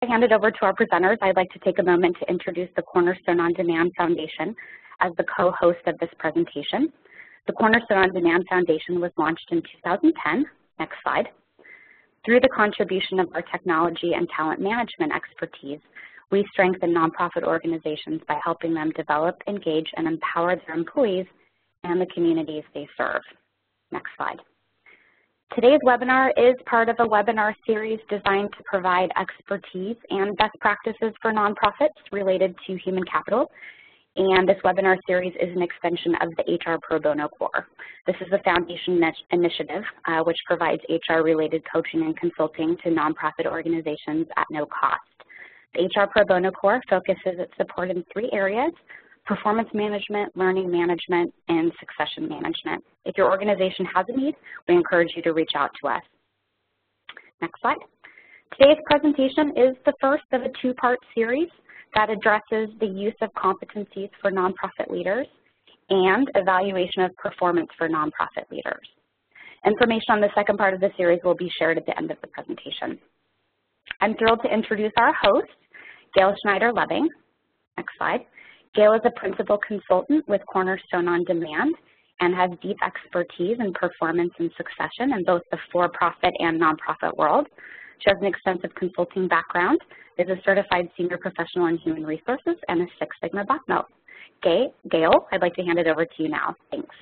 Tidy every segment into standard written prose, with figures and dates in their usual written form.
I hand it over to our presenters, I'd like to take a moment to introduce the Cornerstone OnDemand Foundation as the co-host of this presentation. The Cornerstone OnDemand Foundation was launched in 2010. Next slide. Through the contribution of our technology and talent management expertise, we strengthen nonprofit organizations by helping them develop, engage, and empower their employees and the communities they serve. Next slide. Today's webinar is part of a webinar series designed to provide expertise and best practices for nonprofits related to human capital. And this webinar series is an extension of the HR Pro Bono Core. This is a foundation initiative which provides HR-related coaching and consulting to nonprofit organizations at no cost. The HR Pro Bono Core focuses its support in 3 areas: performance management, learning management, and succession management. If your organization has a need, we encourage you to reach out to us. Next slide. Today's presentation is the first of a 2-part series that addresses the use of competencies for nonprofit leaders and evaluation of performance for nonprofit leaders. Information on the second part of the series will be shared at the end of the presentation. I'm thrilled to introduce our host, Gayle Schneider-Loving. Next slide. Gayle is a principal consultant with Cornerstone OnDemand and has deep expertise in performance and succession in both the for-profit and nonprofit world. She has an extensive consulting background, is a certified senior professional in human resources, and a 6 Sigma Black Belt. Gayle, I'd like to hand it over to you now. Thanks.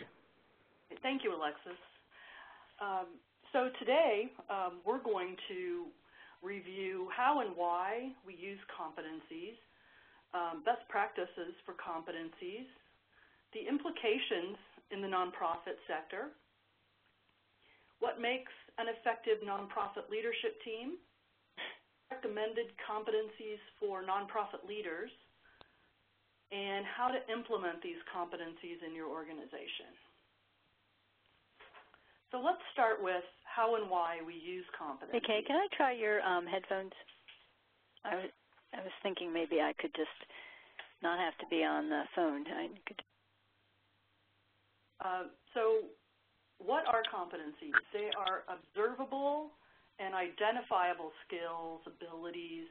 Thank you, Alexis. So today, we're going to review how and why we use competencies, best practices for competencies, the implications in the nonprofit sector, what makes an effective nonprofit leadership team, recommended competencies for nonprofit leaders, and how to implement these competencies in your organization. So let's start with how and why we use competencies. Hey, Kay, can I try your headphones? I was thinking maybe I could just not have to be on the phone. So what are competencies? They are observable and identifiable skills, abilities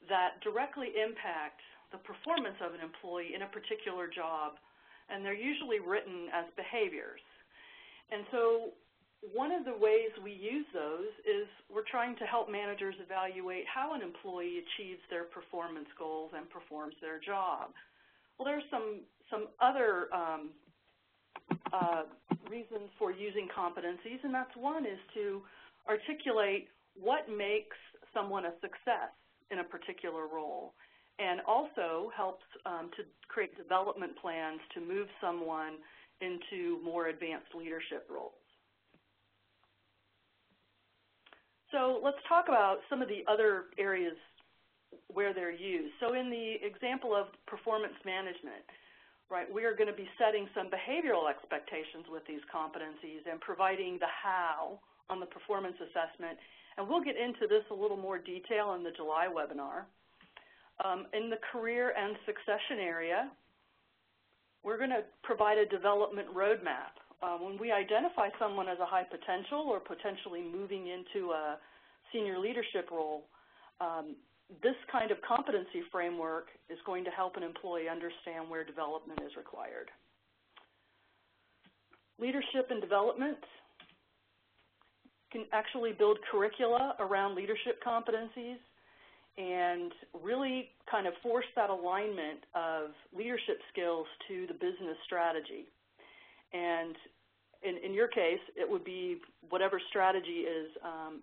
that directly impact the performance of an employee in a particular job, and they're usually written as behaviors. And so one of the ways we use those is we're trying to help managers evaluate how an employee achieves their performance goals and performs their job. Well, there's some other reasons for using competencies, and that's one is to articulate what makes someone a success in a particular role, and also helps to create development plans to move someone into more advanced leadership roles. So let's talk about some of the other areas where they're used. So in the example of performance management, right, we are going to be setting some behavioral expectations with these competencies and providing the how on the performance assessment. And we'll get into this a little more detail in the July webinar. In the career and succession area, we're going to provide a development roadmap. When we identify someone as a high potential or potentially moving into a senior leadership role, this kind of competency framework is going to help an employee understand where development is required. Leadership and development can actually build curricula around leadership competencies and really kind of force that alignment of leadership skills to the business strategy. And in your case, it would be whatever strategy is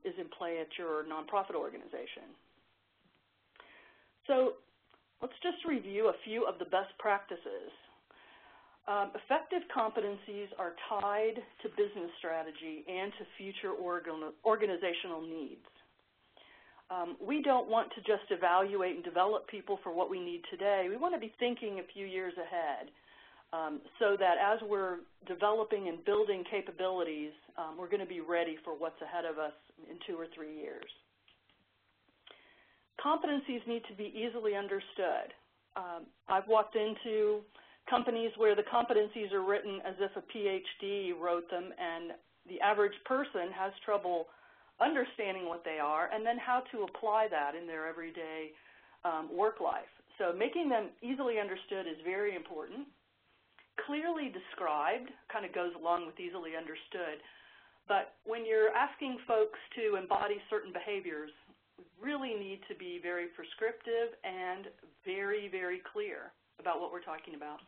in play at your nonprofit organization. So let's just review a few of the best practices. Effective competencies are tied to business strategy and to future organizational needs. We don't want to just evaluate and develop people for what we need today. We want to be thinking a few years ahead so that as we're developing and building capabilities, we're going to be ready for what's ahead of us in 2 or 3 years. Competencies need to be easily understood. I've walked into companies where the competencies are written as if a PhD wrote them, and the average person has trouble understanding what they are, and then how to apply that in their everyday work life. So making them easily understood is very important. Clearly described kind of goes along with easily understood. But when you're asking folks to embody certain behaviors, we really need to be very prescriptive and very, very clear about what we're talking about.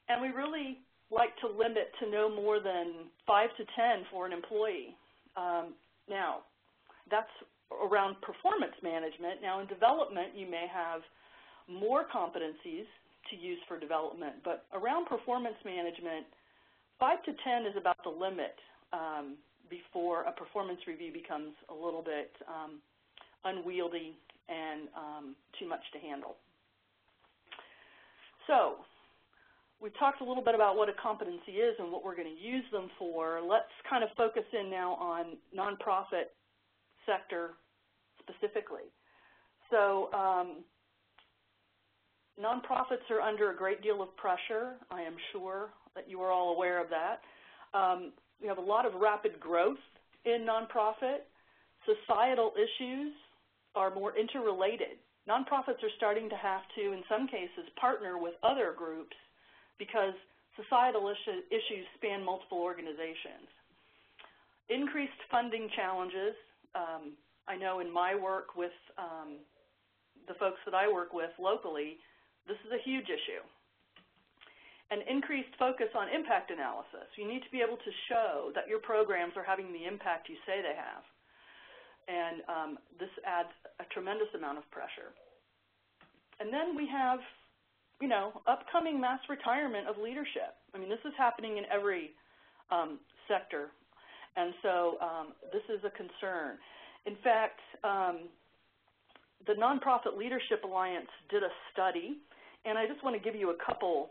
And we really like to limit to no more than 5 to 10 for an employee. Now, that's around performance management. Now, in development, you may have more competencies to use for development, but around performance management, 5 to 10 is about the limit before a performance review becomes a little bit unwieldy and too much to handle. So we've talked a little bit about what a competency is and what we're going to use them for. Let's kind of focus in now on nonprofit sector specifically. So nonprofits are under a great deal of pressure. I am sure that you are all aware of that. We have a lot of rapid growth in nonprofit. Societal issues are more interrelated. Nonprofits are starting to have to, in some cases, partner with other groups because societal issues span multiple organizations. Increased funding challenges. I know in my work with the folks that I work with locally, this is a huge issue. An increased focus on impact analysis. You need to be able to show that your programs are having the impact you say they have. And this adds a tremendous amount of pressure. And then we have, you know, upcoming mass retirement of leadership. I mean, this is happening in every sector. And so this is a concern. In fact, the Nonprofit Leadership Alliance did a study, and I just want to give you a couple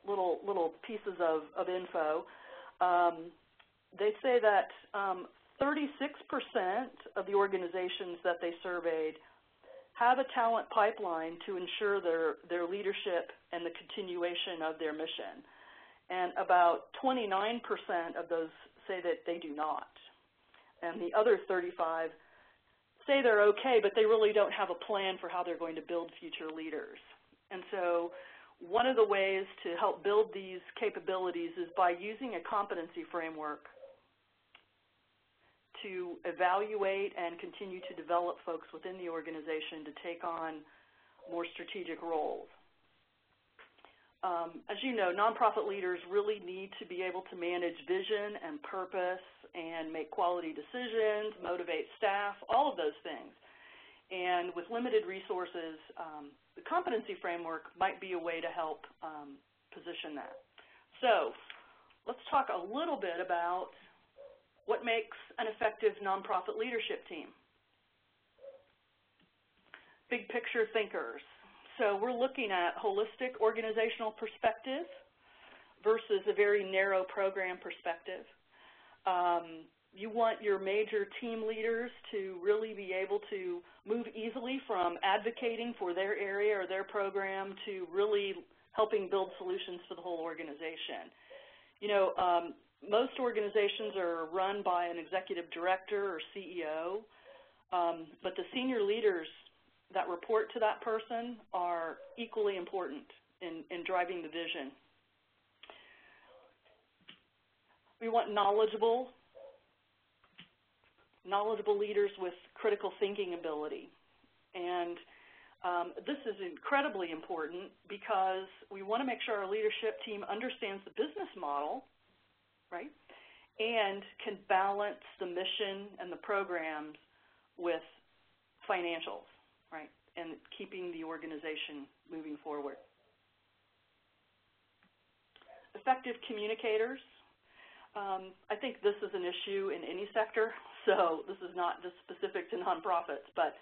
little pieces of info. They say that 36% of the organizations that they surveyed have a talent pipeline to ensure their leadership and the continuation of their mission. And about 29% of those say that they do not. And the other 35 say they're okay, but they really don't have a plan for how they're going to build future leaders. And so one of the ways to help build these capabilities is by using a competency framework to evaluate and continue to develop folks within the organization to take on more strategic roles. As you know, nonprofit leaders really need to be able to manage vision and purpose and make quality decisions, motivate staff, all of those things. And with limited resources, the competency framework might be a way to help position that. So let's talk a little bit about what makes an effective nonprofit leadership team. Big picture thinkers. So we're looking at holistic organizational perspective versus a very narrow program perspective. You want your major team leaders to really be able to move easily from advocating for their area or their program to really helping build solutions for the whole organization. You know, most organizations are run by an executive director or CEO, but the senior leaders that report to that person are equally important in driving the vision. We want knowledgeable leaders with critical thinking ability. And this is incredibly important because we want to make sure our leadership team understands the business model, right, and can balance the mission and the programs with financials, right, and keeping the organization moving forward. Effective communicators. I think this is an issue in any sector, so this is not just specific to nonprofits, but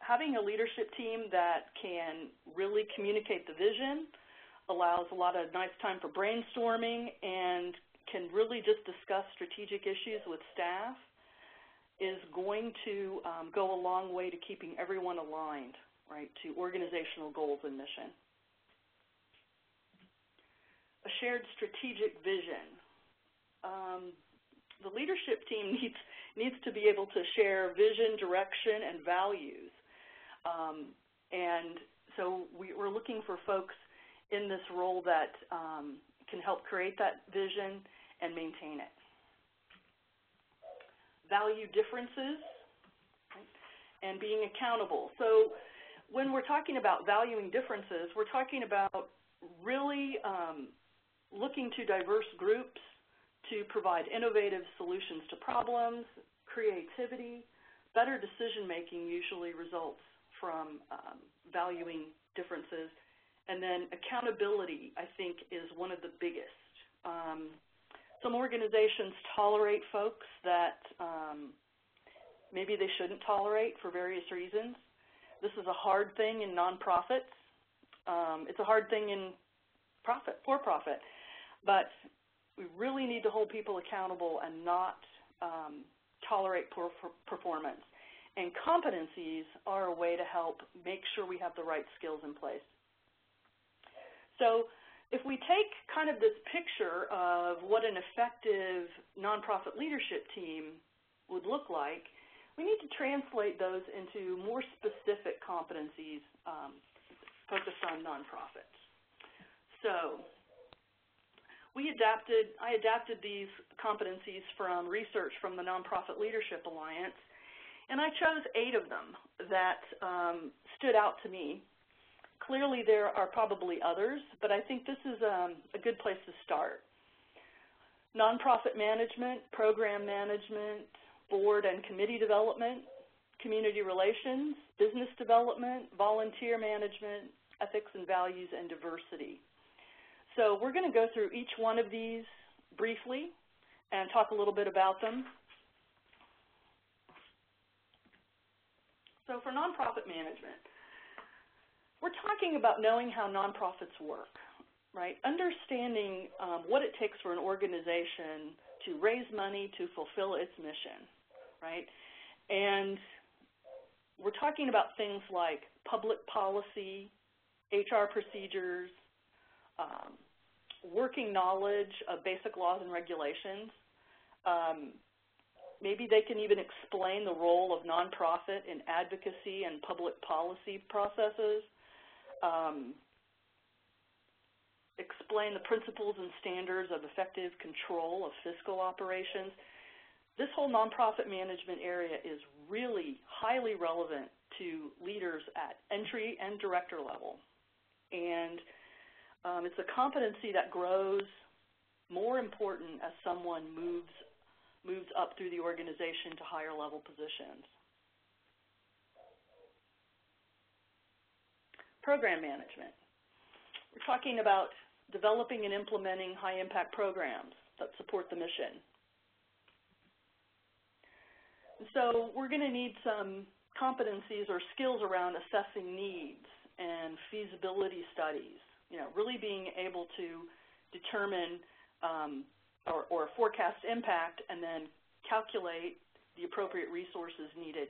having a leadership team that can really communicate the vision allows a lot of nice time for brainstorming and can really just discuss strategic issues with staff is going to go a long way to keeping everyone aligned, right, to organizational goals and mission. A shared strategic vision. the leadership team needs to be able to share vision, direction, and values. And so we're looking for folks in this role that can help create that vision and maintain it. Value differences, right, and being accountable. So when we're talking about valuing differences, we're talking about really looking to diverse groups to provide innovative solutions to problems, creativity. Better decision-making usually results from valuing differences. And then accountability, I think, is one of the biggest. Some organizations tolerate folks that maybe they shouldn't tolerate for various reasons. This is a hard thing in nonprofits. It's a hard thing in for-profit. But we really need to hold people accountable and not tolerate poor performance. And competencies are a way to help make sure we have the right skills in place. So if we take kind of this picture of what an effective nonprofit leadership team would look like, we need to translate those into more specific competencies focused on nonprofits. So I adapted these competencies from research from the Nonprofit Leadership Alliance, and I chose 8 of them that stood out to me. Clearly there are probably others, but I think this is a good place to start. Nonprofit management, program management, board and committee development, community relations, business development, volunteer management, ethics and values, and diversity. So we're going to go through each one of these briefly and talk a little bit about them. So for nonprofit management, we're talking about knowing how nonprofits work, right? Understanding what it takes for an organization to raise money to fulfill its mission, right? And we're talking about things like public policy, HR procedures, working knowledge of basic laws and regulations. Maybe they can even explain the role of nonprofit in advocacy and public policy processes. Explain the principles and standards of effective control of fiscal operations. This whole nonprofit management area is really highly relevant to leaders at entry and director level. And it's a competency that grows more important as someone moves up through the organization to higher level positions. Program management. We're talking about developing and implementing high-impact programs that support the mission. And so we're going to need some competencies or skills around assessing needs and feasibility studies, really being able to determine or forecast impact and then calculate the appropriate resources needed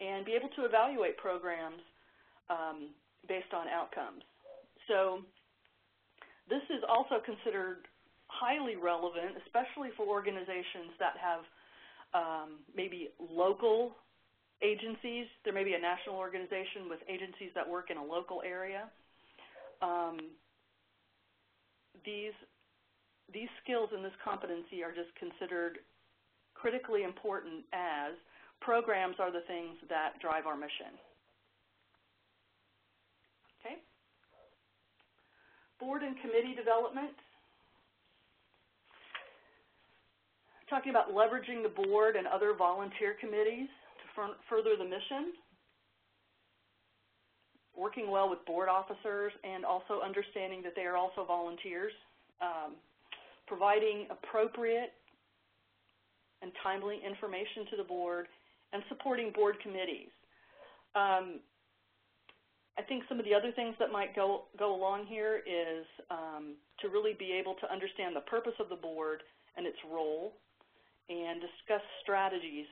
and be able to evaluate programs based on outcomes. So this is also considered highly relevant, especially for organizations that have maybe local agencies. There may be a national organization with agencies that work in a local area. These skills and this competency are just considered critically important as programs are the things that drive our mission. Okay. Board and committee development. Talking about leveraging the board and other volunteer committees to further the mission. Working well with board officers and also understanding that they are also volunteers. Providing appropriate and timely information to the board and supporting board committees. I think some of the other things that might go along here is to really be able to understand the purpose of the board and its role and discuss strategies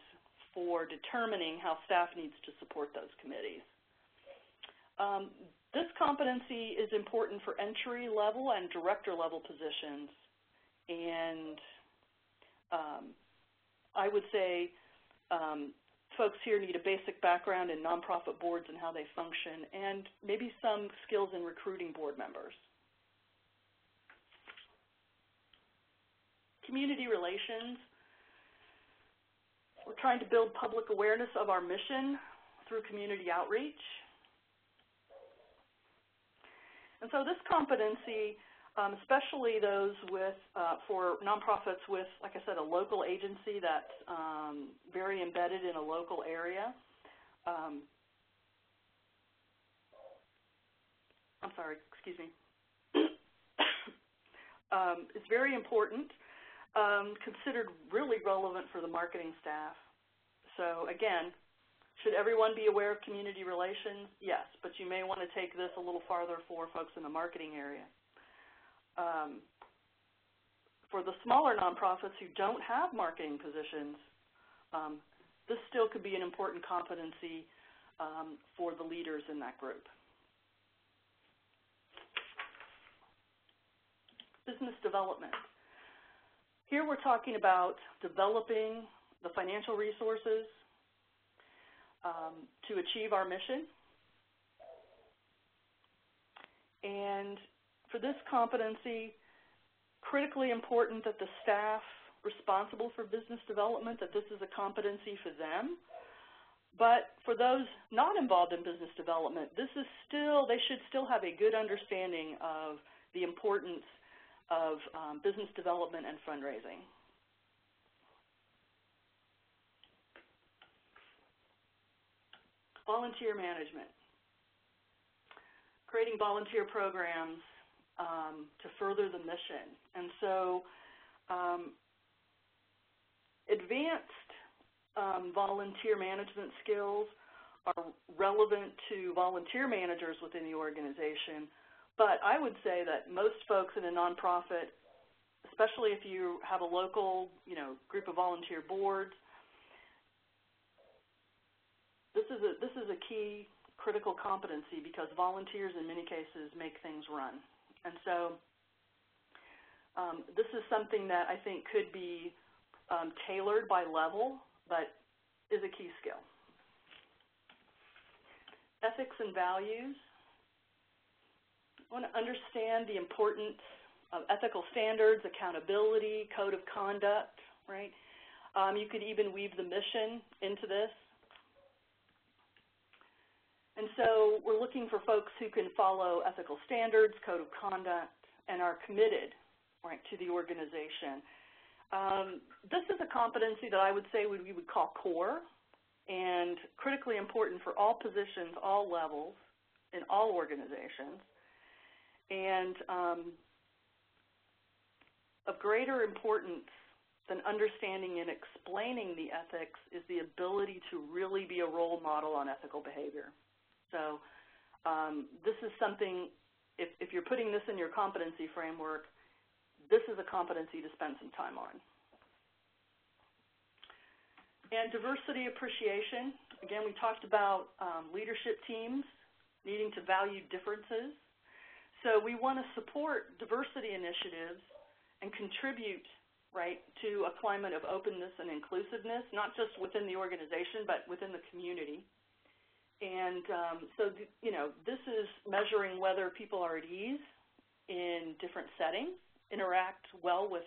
for determining how staff needs to support those committees. This competency is important for entry level and director level positions, and I would say folks here need a basic background in nonprofit boards and how they function, and maybe some skills in recruiting board members. Community relations. We're trying to build public awareness of our mission through community outreach. And so this competency, especially those with, for nonprofits with, like I said, a local agency that's very embedded in a local area. I'm sorry, excuse me. It's very important, considered really relevant for the marketing staff. So again, should everyone be aware of community relations? Yes, but you may want to take this a little farther for folks in the marketing area. For the smaller nonprofits who don't have marketing positions, this still could be an important competency for the leaders in that group. Business development. Here we're talking about developing the financial resources to achieve our mission. And for this competency, critically important that the staff responsible for business development, that this is a competency for them. But for those not involved in business development, this is still, they should still have a good understanding of the importance of business development and fundraising. Volunteer management. Creating volunteer programs to further the mission. And so advanced volunteer management skills are relevant to volunteer managers within the organization, but I would say that most folks in a nonprofit, especially if you have a local, group of volunteer boards, this is a key critical competency because volunteers in many cases make things run. And so this is something that I think could be tailored by level, but is a key skill. Ethics and values. I want to understand the importance of ethical standards, accountability, code of conduct, right? You could even weave the mission into this. And so we're looking for folks who can follow ethical standards, code of conduct, and are committed, right, to the organization. This is a competency that I would say we would call core and critically important for all positions, all levels, in all organizations. And of greater importance than understanding and explaining the ethics is the ability to really be a role model on ethical behavior. So this is something, if you're putting this in your competency framework, this is a competency to spend some time on. And diversity appreciation. Again, we talked about leadership teams needing to value differences. So we want to support diversity initiatives and contribute, right, to a climate of openness and inclusiveness, not just within the organization, but within the community. And so, this is measuring whether people are at ease in different settings, interact well with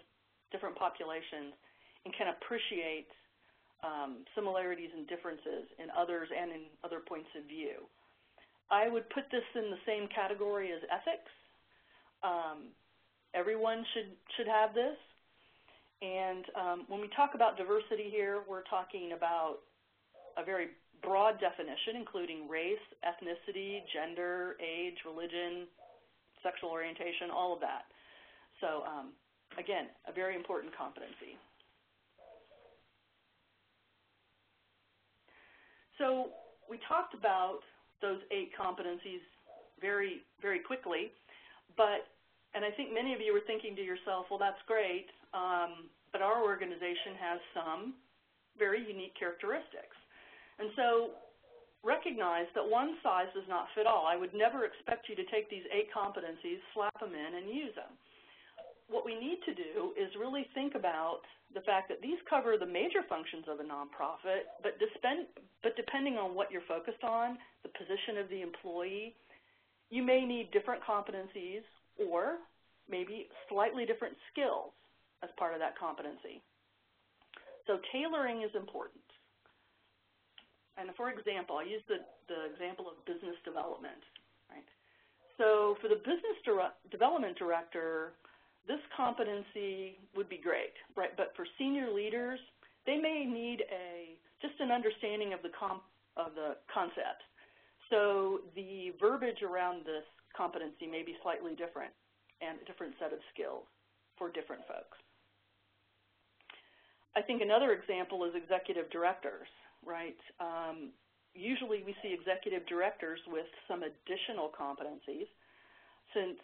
different populations, and can appreciate similarities and differences in others and in other points of view. I would put this in the same category as ethics. Everyone should have this. And when we talk about diversity here, we're talking about a very broad definition, including race, ethnicity, gender, age, religion, sexual orientation, all of that. So, again, a very important competency. So we talked about those 8 competencies very, very quickly, and I think many of you were thinking to yourself, well, that's great, but our organization has some very unique characteristics. And so recognize that one size does not fit all. I would never expect you to take these 8 competencies, slap them in, and use them. what we need to do is really think about the fact that these cover the major functions of a nonprofit, but depending on what you're focused on, the position of the employee, you may need different competencies or maybe slightly different skills as part of that competency. So tailoring is important. And for example, I use the example of business development, right? So for the business development director, this competency would be great, right? But for senior leaders, they may need just an understanding of the concept. So the verbiage around this competency may be slightly different and a different set of skills for different folks. I think another example is executive directors, right? Usually we see executive directors with some additional competencies since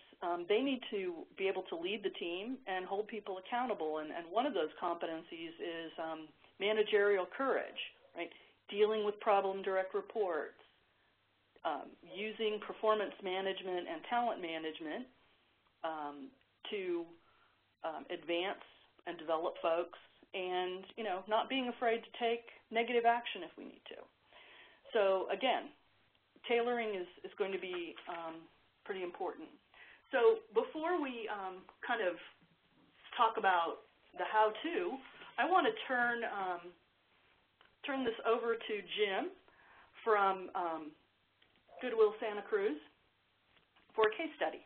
they need to be able to lead the team and hold people accountable. And one of those competencies is managerial courage, right? Dealing with problem direct reports, using performance management and talent management to advance and develop folks, and not being afraid to take negative action if we need to. So again, tailoring is going to be pretty important. So before we kind of talk about the how-to, I want to turn this over to Jim from Goodwill Santa Cruz for a case study.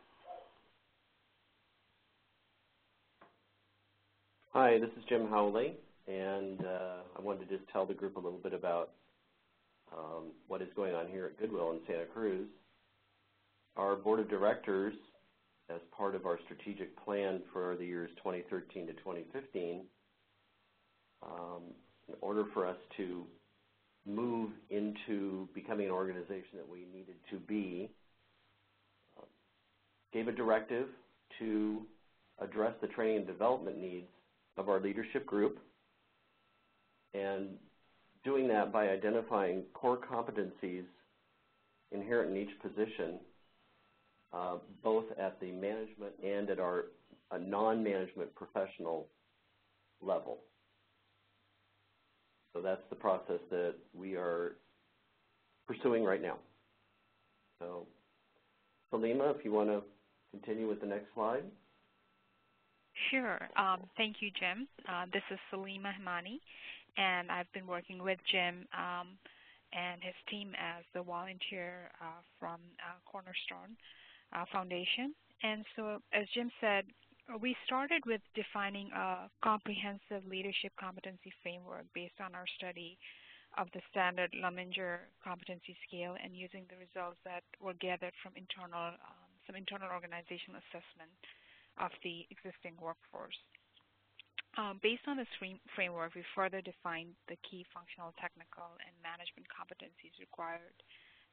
Hi, this is Jim Howley, and I wanted to just tell the group a little bit about what is going on here at Goodwill in Santa Cruz. Our board of directors, as part of our strategic plan for the years 2013 to 2015, in order for us to move into becoming an organization that we needed to be, gave a directive to address the training and development needs of our leadership group, and doing that by identifying core competencies inherent in each position, both at the management and at our non-management professional level. So that's the process that we are pursuing right now. So, Salima, if you want to continue with the next slide. Sure. Thank you, Jim. This is Salima Himani, and I've been working with Jim and his team as the volunteer from Cornerstone Foundation. And so, as Jim said, we started with defining a comprehensive leadership competency framework based on our study of the standard Lominger competency scale and using the results that were gathered from some internal organizational assessment of the existing workforce. Based on this framework, we further defined the key functional, technical, and management competencies required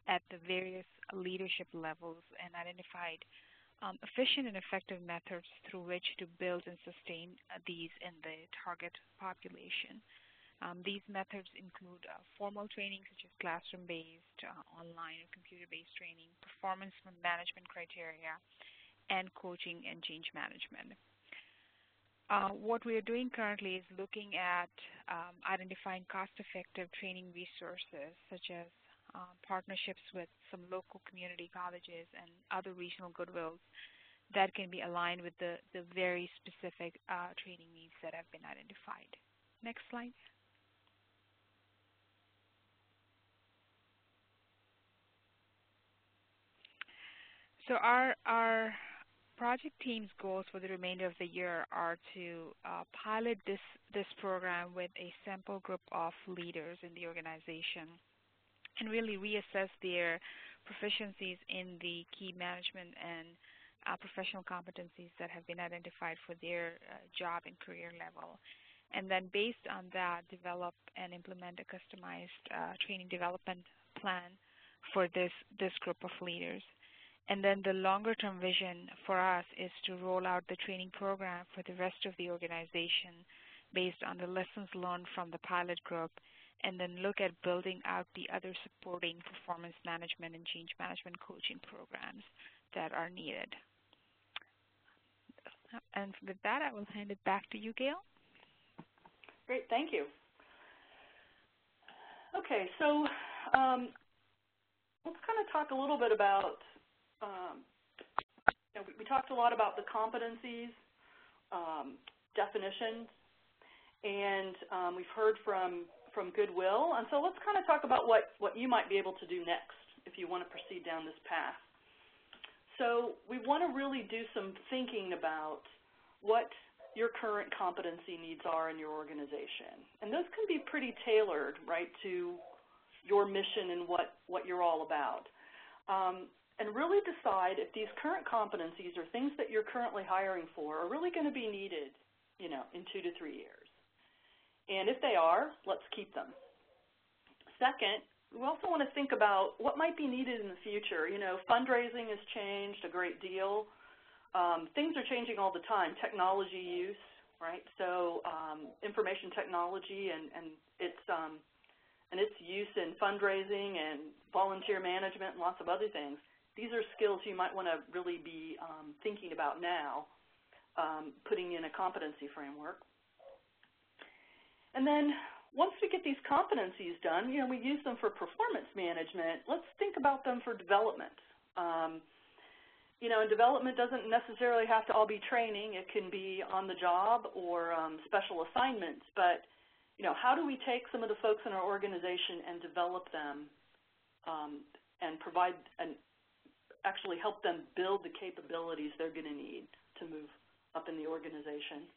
at the various leadership levels and identified efficient and effective methods through which to build and sustain these in the target population. These methods include formal training such as classroom-based, online or computer-based training, performance management criteria, and coaching and change management. What we are doing currently is looking at identifying cost-effective training resources such as partnerships with some local community colleges and other regional Goodwills that can be aligned with the very specific training needs that have been identified. Next slide. So our project team's goals for the remainder of the year are to pilot this program with a sample group of leaders in the organization and really reassess their proficiencies in the key management and professional competencies that have been identified for their job and career level. And then based on that, develop and implement a customized training development plan for this group of leaders. And then the longer-term vision for us is to roll out the training program for the rest of the organization based on the lessons learned from the pilot group, and then look at building out the other supporting performance management and change management coaching programs that are needed. And with that, I will hand it back to you, Gayle. Great, thank you. Okay, so let's kind of talk a little bit about, we talked a lot about the competencies, definitions, and we've heard from Goodwill. And so let's kind of talk about what you might be able to do next if you want to proceed down this path. So we want to really do some thinking about what your current competency needs are in your organization. And those can be pretty tailored, right, to your mission and what you're all about. And really decide if these current competencies or things that you're currently hiring for are really going to be needed, in 2 to 3 years. And if they are, let's keep them. Second, we also want to think about what might be needed in the future. Fundraising has changed a great deal. Things are changing all the time. Technology use, right? So information technology and its use in fundraising and volunteer management and lots of other things. These are skills you might want to really be thinking about now, putting in a competency framework. And then once we get these competencies done, we use them for performance management. Let's think about them for development. And development doesn't necessarily have to all be training. It can be on the job or special assignments. But, how do we take some of the folks in our organization and develop them and provide and actually help them build the capabilities they're going to need to move up in the organization?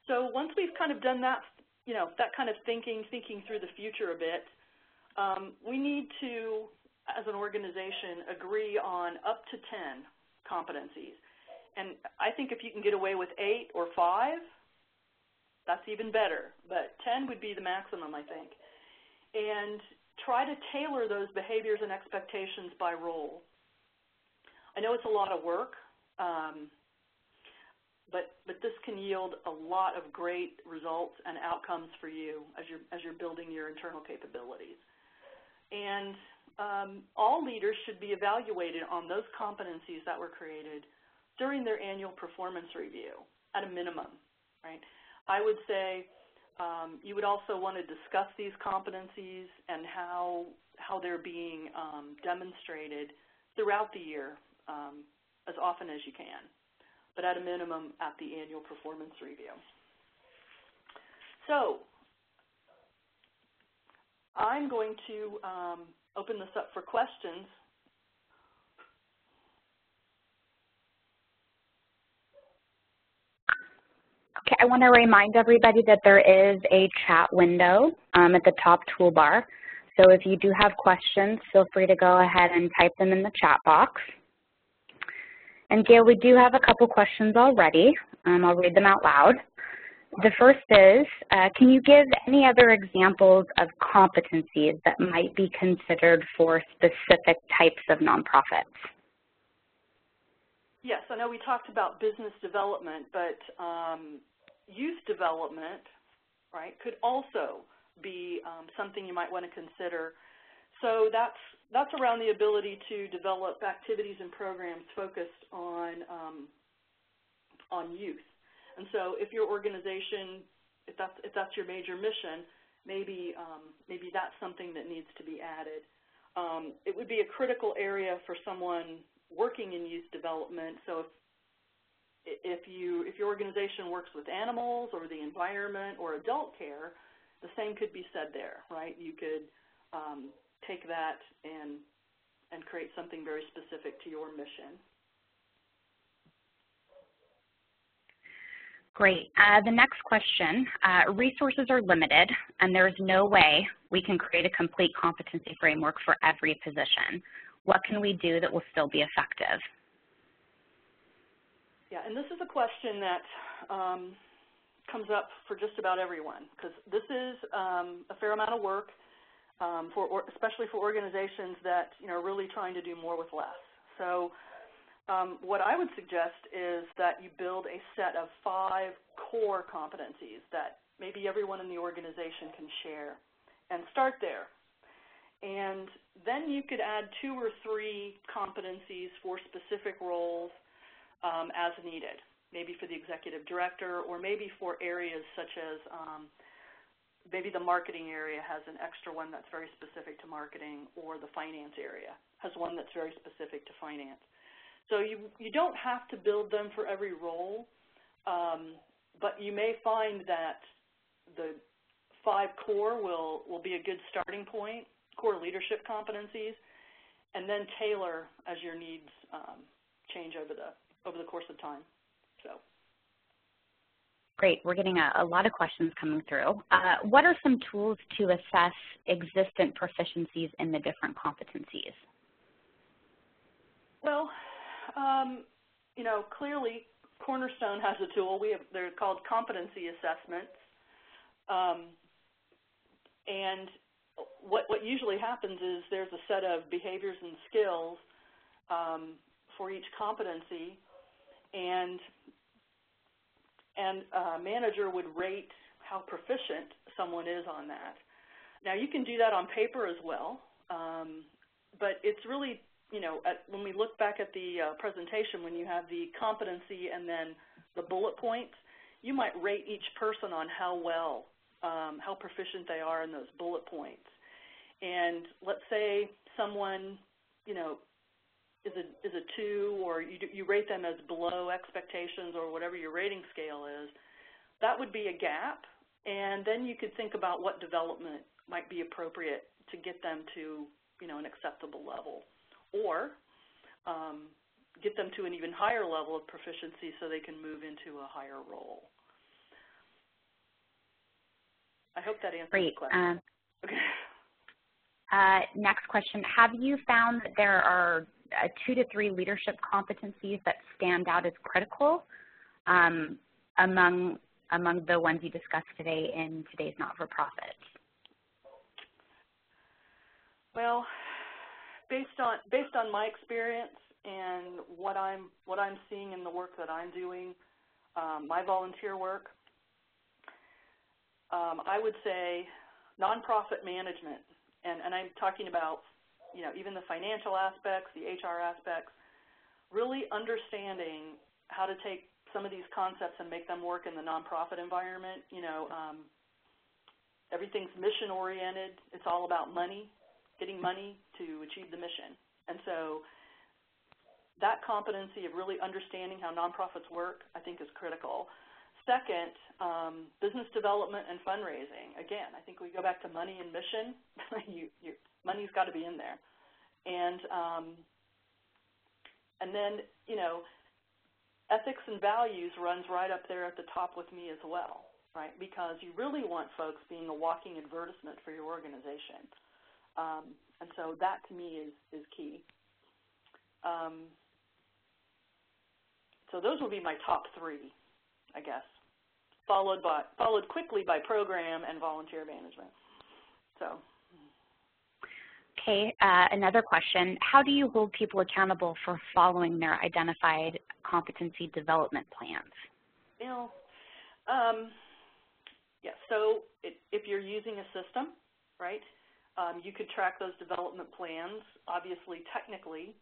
So once we've kind of done that, that kind of thinking through the future a bit, we need to, as an organization, agree on up to 10 competencies. And I think if you can get away with 8 or 5, that's even better. But 10 would be the maximum, I think. And try to tailor those behaviors and expectations by role. I know it's a lot of work, but this can yield a lot of great results and outcomes for you as you're building your internal capabilities. And all leaders should be evaluated on those competencies that were created during their annual performance review at a minimum, right? I would say you would also want to discuss these competencies and how they're being demonstrated throughout the year as often as you can, but at a minimum at the annual performance review. So I'm going to open this up for questions. Okay, I want to remind everybody that there is a chat window at the top toolbar. So if you do have questions, feel free to go ahead and type them in the chat box. And Gayle, we do have a couple questions already. I'll read them out loud. The first is, can you give any other examples of competencies that might be considered for specific types of nonprofits? Yes, I know we talked about business development, but youth development, right, could also be something you might want to consider. So that's around the ability to develop activities and programs focused on youth. And so if your organization, if that's your major mission, maybe that's something that needs to be added. It would be a critical area for someone working in youth development. So if your organization works with animals or the environment or adult care, the same could be said there, right? You could take that and create something very specific to your mission. Great. The next question, resources are limited and there's no way we can create a complete competency framework for every position. What can we do that will still be effective? Yeah, and this is a question that comes up for just about everyone, because this is a fair amount of work, especially for organizations that are really trying to do more with less. So what I would suggest is that you build a set of 5 core competencies that maybe everyone in the organization can share, and start there. And then you could add 2 or 3 competencies for specific roles as needed. maybe for the executive director, or maybe for areas such as maybe the marketing area has an extra one that's very specific to marketing, or the finance area has one that's very specific to finance. So you don't have to build them for every role, but you may find that the 5 core will be a good starting point, core leadership competencies, and then tailor as your needs change over the course of time. So. Great. We're getting a lot of questions coming through. What are some tools to assess existent proficiencies in the different competencies? Well, you know, clearly Cornerstone has a tool. They're called competency assessments. And what usually happens is there's a set of behaviors and skills for each competency, and a manager would rate how proficient someone is on that. Now, you can do that on paper as well, but it's really, you know, when we look back at the presentation, when you have the competency and then the bullet points, you might rate each person on how proficient they are in those bullet points. And let's say someone, you know, is a 2, or you rate them as below expectations, or whatever your rating scale is, that would be a gap. And then you could think about what development might be appropriate to get them to, you know, an acceptable level, or get them to an even higher level of proficiency so they can move into a higher role. I hope that answers the question. Okay. Next question. Have you found that there are 2 to 3 leadership competencies that stand out as critical among the ones you discussed today in today's not-for-profit? Well, based on my experience and what I'm seeing in the work that I'm doing, my volunteer work, I would say nonprofit management, and I'm talking about, you know, even the financial aspects, the HR aspects, really understanding how to take some of these concepts and make them work in the nonprofit environment. You know, everything's mission-oriented. It's all about money, getting money to achieve the mission. And so that competency of really understanding how nonprofits work, I think, is critical. Second, business development and fundraising. Again, I think we go back to money and mission. Money's got to be in there. And then, you know, ethics and values runs right up there at the top with me as well, right? Because you really want folks being a walking advertisement for your organization. And so that, to me, is key. So those will be my top 3, I guess, followed quickly by program and volunteer management. So. Okay, another question. How do you hold people accountable for following their identified competency development plans? You know, yeah, so if you're using a system, right, you could track those development plans, obviously technically,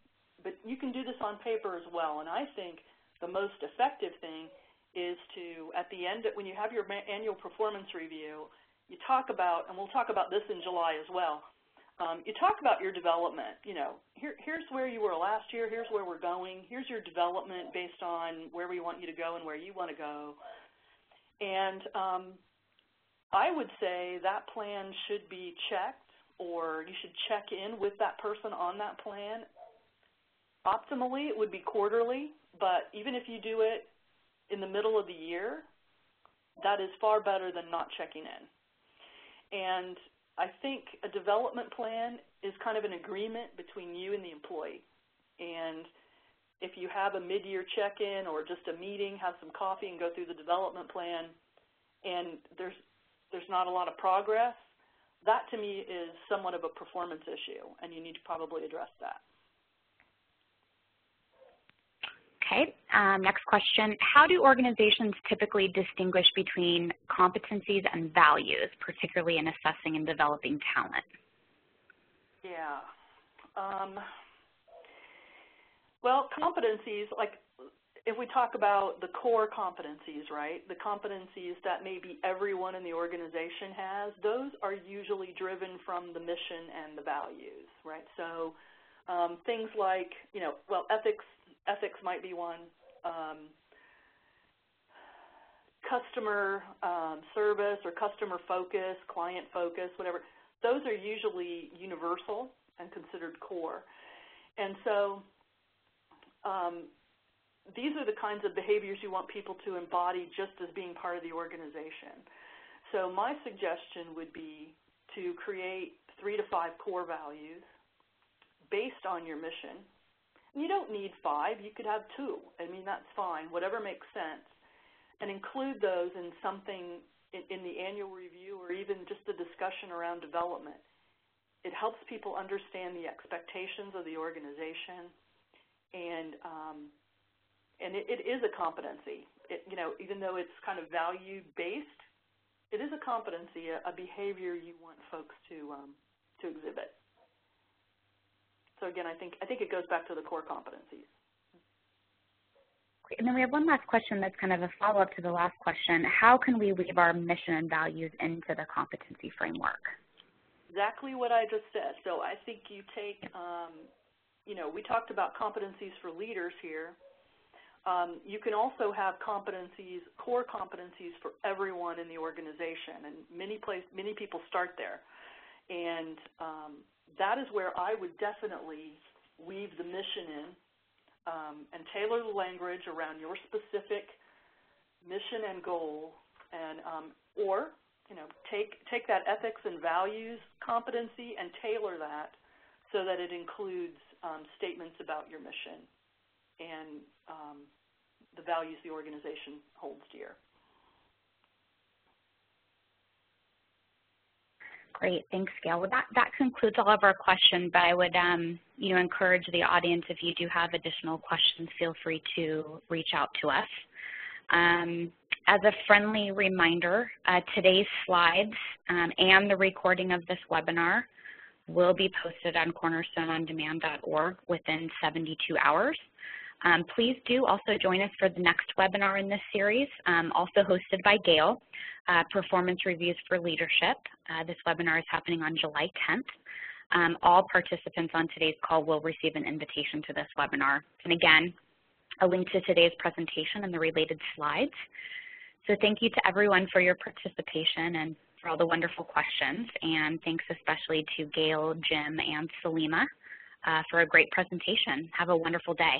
but you can do this on paper as well. And I think the most effective thing is to, at the end, when you have your annual performance review, you talk about, and we'll talk about this in July as well, you talk about your development. You know, here's where you were last year, here's where we're going, here's your development based on where we want you to go and where you want to go. And I would say that plan should be checked, or you should check in with that person on that plan. Optimally, it would be quarterly, but even if you do it in the middle of the year, that is far better than not checking in. And I think a development plan is kind of an agreement between you and the employee. And if you have a mid-year check-in or just a meeting, have some coffee and go through the development plan, and there's not a lot of progress, that to me is somewhat of a performance issue, and you need to probably address that. Okay, next question. How do organizations typically distinguish between competencies and values, particularly in assessing and developing talent? Yeah. Well, competencies, like if we talk about the core competencies, right, the competencies that maybe everyone in the organization has, those are usually driven from the mission and the values, right? So things like, well, ethics might be one, customer service or customer focus, client focus, whatever, those are usually universal and considered core. And so these are the kinds of behaviors you want people to embody just as being part of the organization. So my suggestion would be to create 3 to 5 core values based on your mission. And you don't need 5, you could have 2. I mean, that's fine, whatever makes sense. And include those in something in the annual review or even just a discussion around development. It helps people understand the expectations of the organization, and it is a competency. Even though it's kind of value-based, it is a competency, a behavior you want folks to exhibit. So again, I think it goes back to the core competencies. And then we have one last question that's kind of a follow-up to the last question. How can we weave our mission and values into the competency framework? Exactly what I just said. So I think you take, we talked about competencies for leaders here. You can also have competencies, core competencies for everyone in the organization, and many people start there. And that is where I would definitely weave the mission in. And tailor the language around your specific mission and goal, and or take that ethics and values competency and tailor that so that it includes statements about your mission and the values the organization holds dear. Great, thanks, Gayle. Well, that concludes all of our questions, but I would encourage the audience, if you do have additional questions, feel free to reach out to us. As a friendly reminder, today's slides and the recording of this webinar will be posted on cornerstoneondemand.org within 72 hours. Please do also join us for the next webinar in this series, also hosted by Gayle, Performance Reviews for Leadership. This webinar is happening on July 10th. All participants on today's call will receive an invitation to this webinar. And again, a link to today's presentation and the related slides. So thank you to everyone for your participation and for all the wonderful questions. And thanks especially to Gayle, Jim, and Salima for a great presentation. Have a wonderful day.